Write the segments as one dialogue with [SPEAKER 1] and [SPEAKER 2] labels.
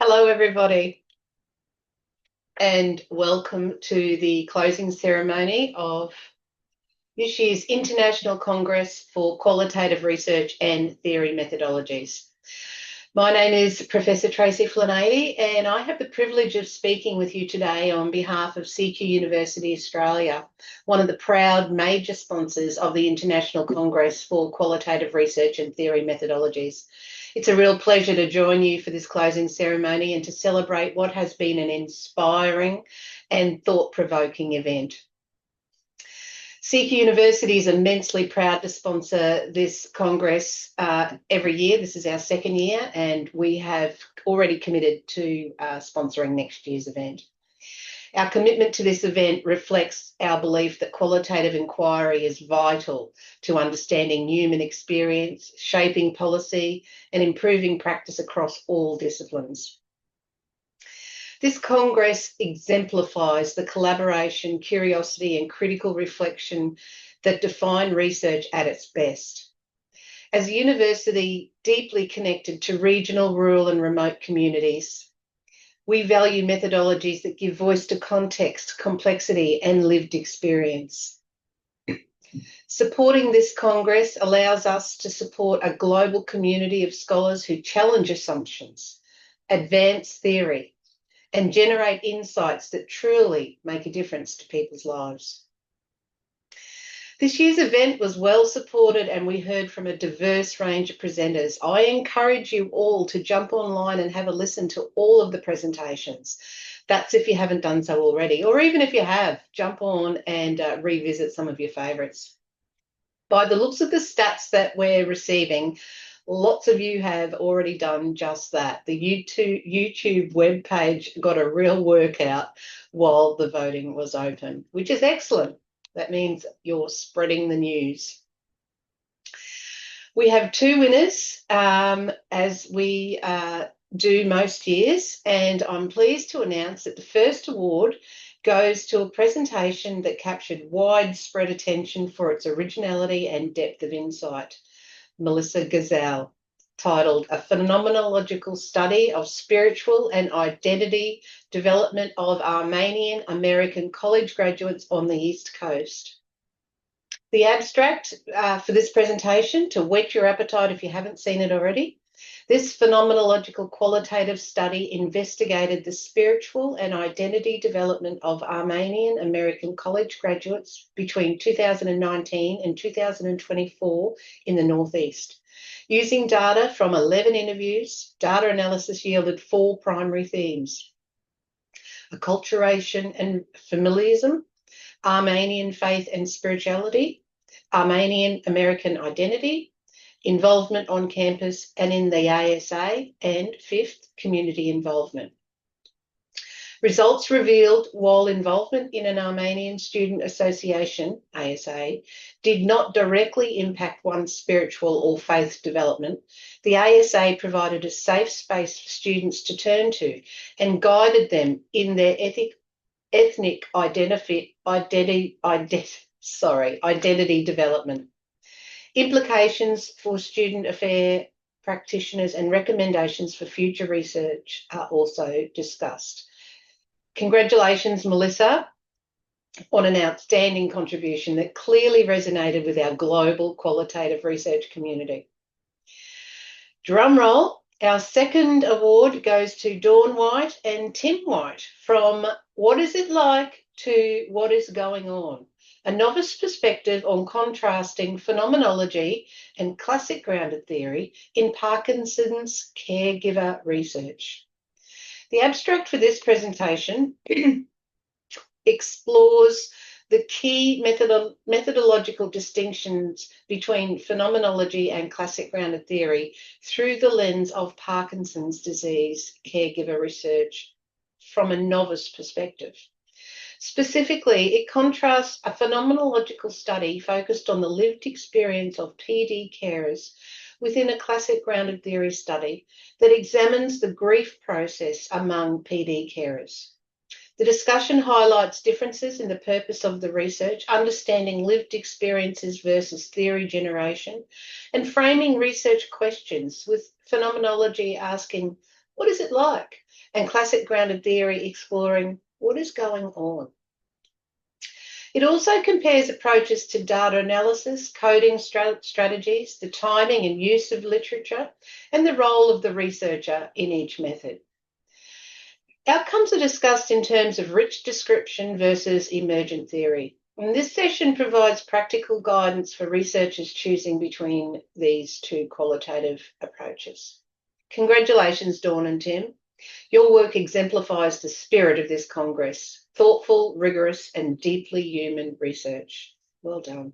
[SPEAKER 1] Hello, everybody, and welcome to the closing ceremony of this year's International Congress for Qualitative Research and Theory Methodologies. My name is Professor Tracy Flanady, and I have the privilege of speaking with you today on behalf of CQ University Australia, one of the proud major sponsors of the International Congress for Qualitative Research and Theory Methodologies. It's a real pleasure to join you for this closing ceremony and to celebrate what has been an inspiring and thought-provoking event. CQ University is immensely proud to sponsor this Congress every year. This is our second year, and we have already committed to sponsoring next year's event. Our commitment to this event reflects our belief that qualitative inquiry is vital to understanding human experience, shaping policy, and improving practice across all disciplines. This Congress exemplifies the collaboration, curiosity, and critical reflection that define research at its best. As a university deeply connected to regional, rural, and remote communities, we value methodologies that give voice to context, complexity, and lived experience. Supporting this Congress allows us to support a global community of scholars who challenge assumptions, advance theory, and generate insights that truly make a difference to people's lives. This year's event was well supported and we heard from a diverse range of presenters. I encourage you all to jump online and have a listen to all of the presentations. That's if you haven't done so already, or even if you have, jump on and revisit some of your favourites. By the looks of the stats that we're receiving, lots of you have already done just that. The YouTube webpage got a real workout while the voting was open, which is excellent. That means you're spreading the news. We have two winners, as we do most years, and I'm pleased to announce that the first award goes to a presentation that captured widespread attention for its originality and depth of insight. Melissa Gazelle, titled A Phenomenological Study of Spiritual and Identity Development of Armenian American College Graduates on the East Coast. The abstract for this presentation, to whet your appetite if you haven't seen it already, this phenomenological qualitative study investigated the spiritual and identity development of Armenian American college graduates between 2019 and 2024 in the Northeast. Using data from 11 interviews, data analysis yielded 4 primary themes: acculturation and familiarism, Armenian faith and spirituality, Armenian American identity, involvement on campus and in the ASA, and 5th, community involvement. Results revealed while involvement in an Armenian Student Association, ASA, did not directly impact one's spiritual or faith development, the ASA provided a safe space for students to turn to and guided them in their ethnic identity development. Implications for student affair practitioners and recommendations for future research are also discussed. Congratulations, Melissa, on an outstanding contribution that clearly resonated with our global qualitative research community. Drum roll, our second award goes to Dawn White and Tim White, from What Is It Like to What Is Going On? A novice perspective on contrasting phenomenology and classic grounded theory in Parkinson's caregiver research. The abstract for this presentation explores the key methodological distinctions between phenomenology and classic grounded theory through the lens of Parkinson's disease caregiver research from a novice perspective. Specifically, it contrasts a phenomenological study focused on the lived experience of PD carers within a classic grounded theory study that examines the grief process among PD carers. The discussion highlights differences in the purpose of the research, understanding lived experiences versus theory generation, and framing research questions, with phenomenology asking, what is it like? And classic grounded theory exploring what is going on. It also compares approaches to data analysis, coding strategies, the timing and use of literature, and the role of the researcher in each method. Outcomes are discussed in terms of rich description versus emergent theory. And this session provides practical guidance for researchers choosing between these two qualitative approaches. Congratulations, Dawn and Tim. Your work exemplifies the spirit of this Congress: thoughtful, rigorous, and deeply human research. Well done.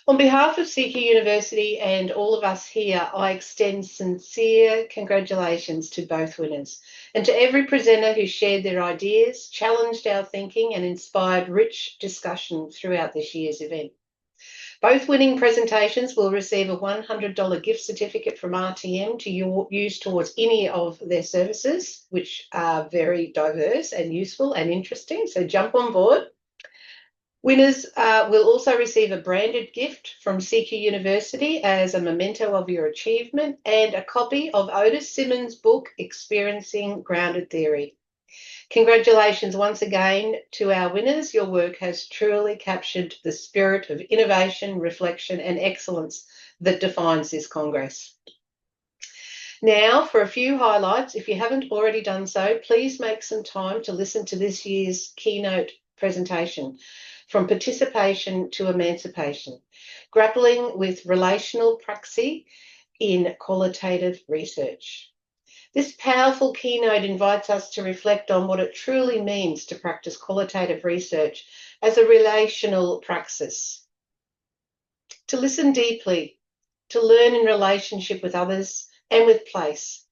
[SPEAKER 1] On behalf of ic University and all of us here, I extend sincere congratulations to both winners and to every presenter who shared their ideas, challenged our thinking, and inspired rich discussion throughout this year's event. Both winning presentations will receive a $100 gift certificate from RTM to use towards any of their services, which are very diverse and useful and interesting, so jump on board. Winners will also receive a branded gift from ic University as a memento of your achievement and a copy of Otis Simmons' book, Experiencing Grounded Theory. Congratulations once again to our winners. Your work has truly captured the spirit of innovation, reflection, and excellence that defines this Congress. Now, for a few highlights. If you haven't already done so, please make some time to listen to this year's keynote presentation, From Participation to Emancipation, Grappling with Relational Praxis in Qualitative Research. This powerful keynote invites us to reflect on what it truly means to practice qualitative research as a relational praxis, to listen deeply, to learn in relationship with others and with place,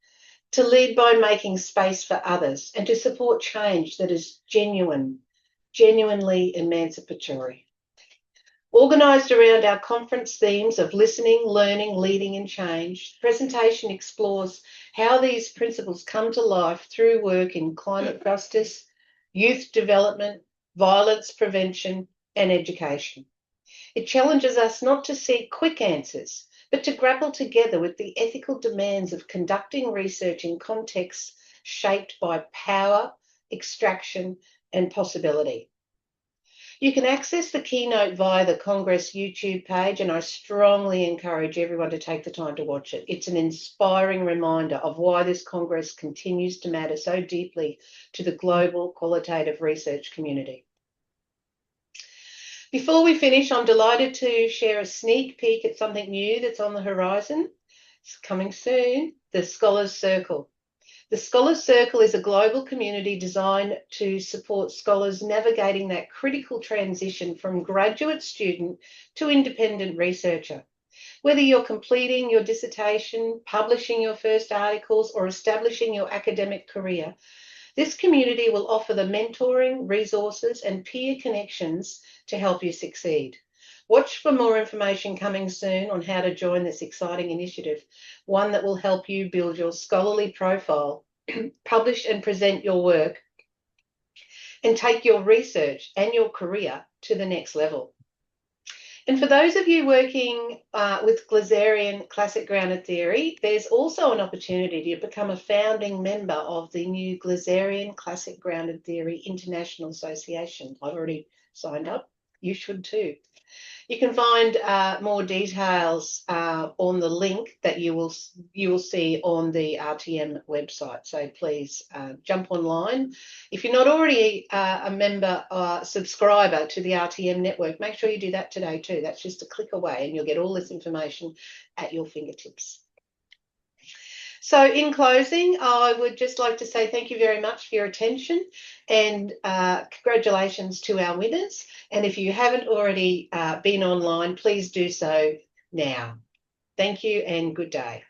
[SPEAKER 1] to lead by making space for others, and to support change that is genuinely emancipatory. Organised around our conference themes of listening, learning, leading and change, the presentation explores how these principles come to life through work in climate justice, youth development, violence prevention and education. It challenges us not to seek quick answers, but to grapple together with the ethical demands of conducting research in contexts shaped by power, extraction and possibility. You can access the keynote via the Congress YouTube page, and I strongly encourage everyone to take the time to watch it. It's an inspiring reminder of why this Congress continues to matter so deeply to the global qualitative research community. Before we finish, I'm delighted to share a sneak peek at something new that's on the horizon. It's coming soon, the Scholars Circle. The Scholars Circle is a global community designed to support scholars navigating that critical transition from graduate student to independent researcher. Whether you're completing your dissertation, publishing your first articles, or establishing your academic career, this community will offer the mentoring, resources, and peer connections to help you succeed. Watch for more information coming soon on how to join this exciting initiative, one that will help you build your scholarly profile, publish and present your work, and take your research and your career to the next level. And for those of you working with Glazerian classic grounded theory, there's also an opportunity to become a founding member of the new Glazerian Classic Grounded Theory International Association. I've already signed up. You should too. You can find more details on the link that you will see on the RTM website. So please jump online. If you're not already a member or subscriber to the RTM network, make sure you do that today too. That's just a click away and you'll get all this information at your fingertips. So in closing, I would just like to say thank you very much for your attention and congratulations to our winners. And if you haven't already been online, please do so now. Thank you and good day.